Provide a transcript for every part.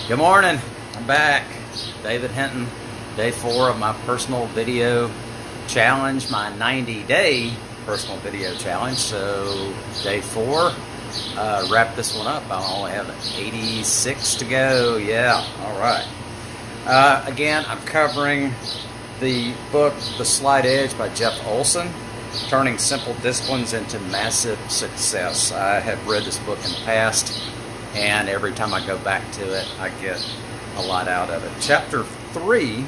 Good morning. I'm back. David Hinton, day 4 of my personal video challenge, my 90-day personal video challenge. So day 4, wrap this one up. I only have 86 to go. Yeah, all right. Again, I'm covering the book, The Slight Edge by Jeff Olson, Turning Simple Disciplines into Massive Success. I have read this book in the past, and every time I go back to it, I get a lot out of it. Chapter 3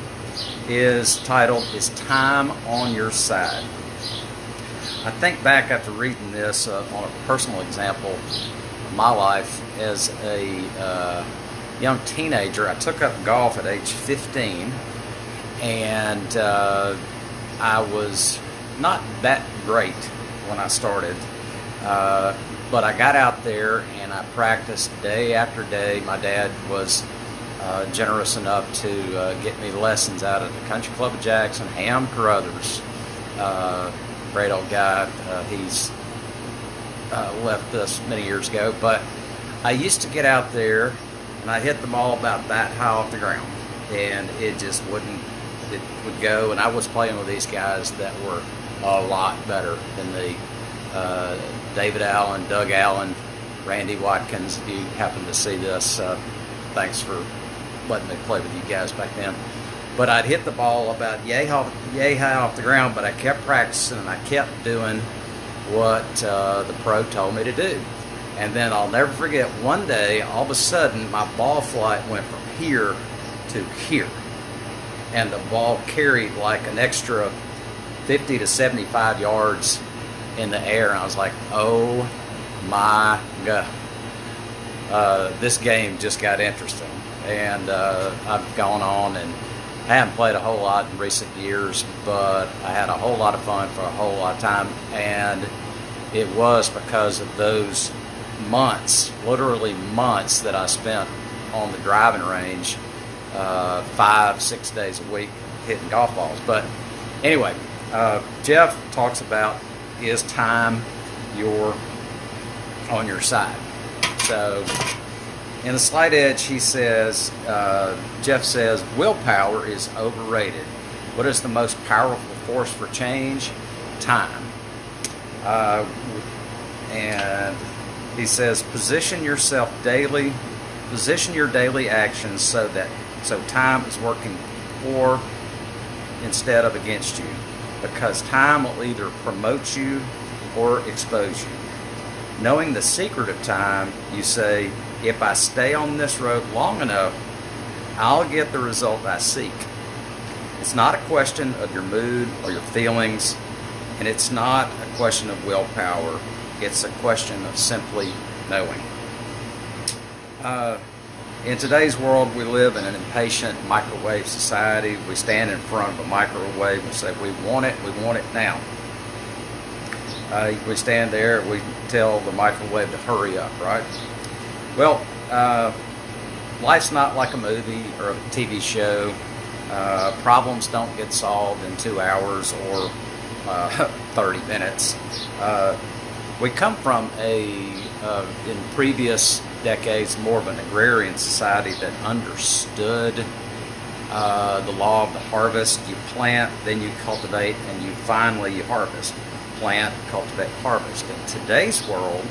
is titled, Is Time on Your Side? I think back after reading this on a personal example of my life as a young teenager. I took up golf at age 15, and I was not that great when I started. But I got out there and I practiced day after day. My dad was generous enough to get me lessons out at the Country Club of Jackson, Ham Carruthers. Great old guy. He's left us many years ago. But I used to get out there and I hit the ball about that high off the ground. And it just wouldn't, it would go. And I was playing with these guys that were a lot better than me. David Allen, Doug Allen, Randy Watkins. If you happen to see this, thanks for letting me play with you guys back then. But I'd hit the ball about yay high off the ground, but I kept practicing and I kept doing what the pro told me to do. And then I'll never forget, one day, all of a sudden, my ball flight went from here to here. And the ball carried like an extra 50 to 75 yards in the air, and I was like, oh my God, this game just got interesting. And I've gone on, and I haven't played a whole lot in recent years, but I had a whole lot of fun for a whole lot of time, and it was because of those months, literally months, that I spent on the driving range 5-6 days a week hitting golf balls. But anyway, Jeff talks about, is time on your side? So in The Slight Edge, he says, Jeff says, willpower is overrated. What is the most powerful force for change? Time. And he says, position your daily actions so time is working for instead of against you. Because time will either promote you or expose you. Knowing the secret of time, you say, if I stay on this road long enough, I'll get the result I seek. It's not a question of your mood or your feelings, and it's not a question of willpower. It's a question of simply knowing. In today's world, we live in an impatient microwave society. We stand in front of a microwave and say, we want it now. We stand there, we tell the microwave to hurry up, right? Well, life's not like a movie or a TV show. Problems don't get solved in 2 hours or 30 minutes. We come from in previous decades, more of an agrarian society that understood the law of the harvest. You plant, then you cultivate, and you finally harvest. Plant, cultivate, harvest. In today's world,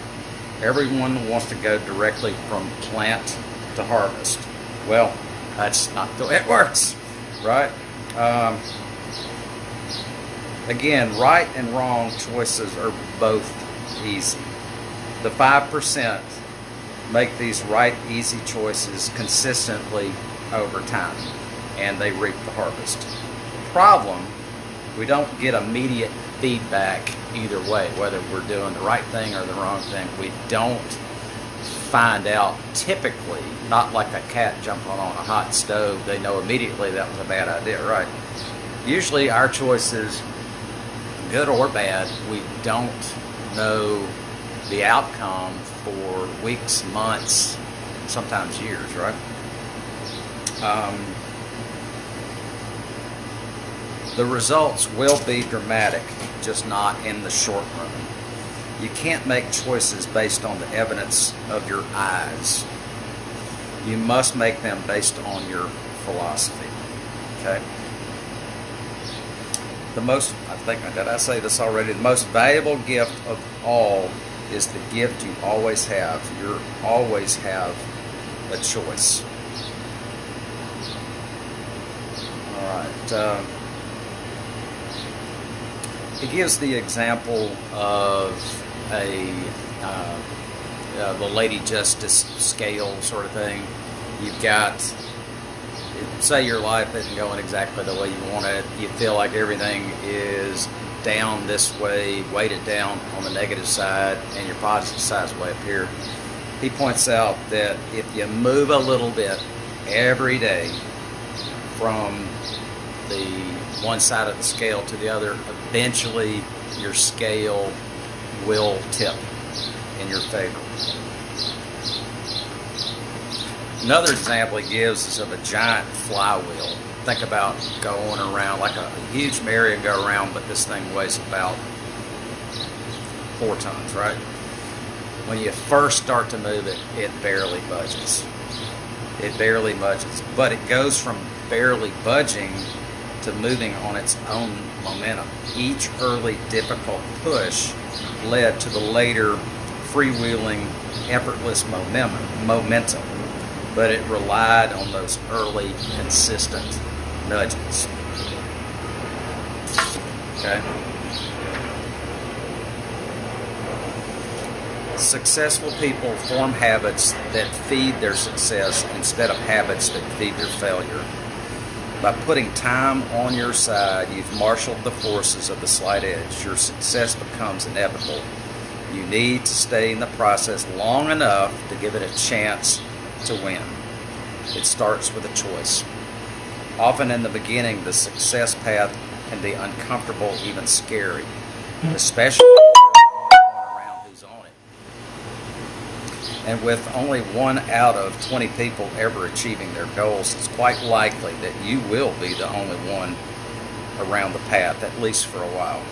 everyone wants to go directly from plant to harvest. Well, that's not the way it works, right? Again, right and wrong choices are both easy. The 5% make these right, easy choices consistently over time, and they reap the harvest. The problem, we don't get immediate feedback either way, whether we're doing the right thing or the wrong thing. We don't find out typically, not like a cat jumping on a hot stove. They know immediately that was a bad idea, right? Usually our choices, good or bad, we don't know the outcome for weeks, months, sometimes years, right? The results will be dramatic, just not in the short run. You can't make choices based on the evidence of your eyes. You must make them based on your philosophy. Okay? Did I say this already? The most valuable gift of all is the gift you always have. You always have a choice. All right. He gives the example of the Lady Justice scale sort of thing. You've got, say your life isn't going exactly the way you want it. You feel like everything is down this way, weighted down on the negative side, and your positive side is way up here. He points out that if you move a little bit every day from the one side of the scale to the other, eventually your scale will tip in your favor. Another example he gives is of a giant flywheel. Think about going around like a huge merry-go-round, but this thing weighs about 4 tons, right? When you first start to move it, it barely budges. It barely budges. But it goes from barely budging to moving on its own momentum. Each early difficult push led to the later freewheeling, effortless momentum. But it relied on those early, consistent nudges. Okay? Successful people form habits that feed their success instead of habits that feed their failure. By putting time on your side, you've marshaled the forces of the slight edge. Your success becomes inevitable. You need to stay in the process long enough to give it a chance to win. It starts with a choice. Often in the beginning, the success path can be uncomfortable, even scary, especially if you're going around who's on it. And with only 1 out of 20 people ever achieving their goals, it's quite likely that you will be the only one around the path, at least for a while.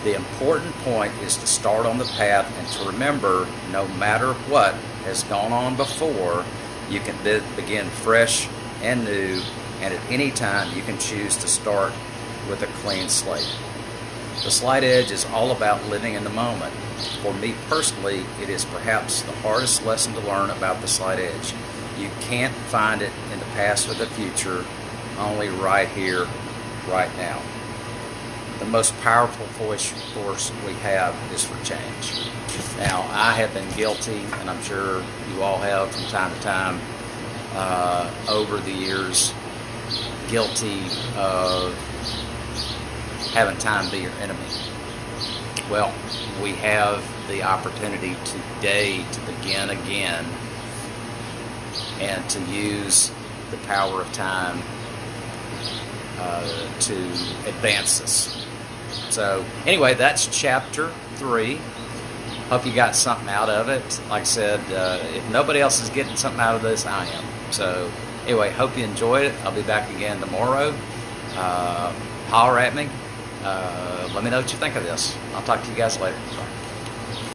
The important point is to start on the path and to remember, no matter what has gone on before, you can begin fresh and new, and at any time you can choose to start with a clean slate. The slight edge is all about living in the moment. For me personally, it is perhaps the hardest lesson to learn about the slight edge. You can't find it in the past or the future, only right here, right now. The most powerful force we have is for change. Now, I have been guilty, and I'm sure you all have from time to time, over the years, guilty of having time be your enemy. Well, we have the opportunity today to begin again and to use the power of time to advance us. So anyway, that's chapter 3. Hope you got something out of it. Like I said, if nobody else is getting something out of this, I am. So anyway, hope you enjoyed it. I'll be back again tomorrow. Holler at me. Let me know what you think of this. I'll talk to you guys later. Bye.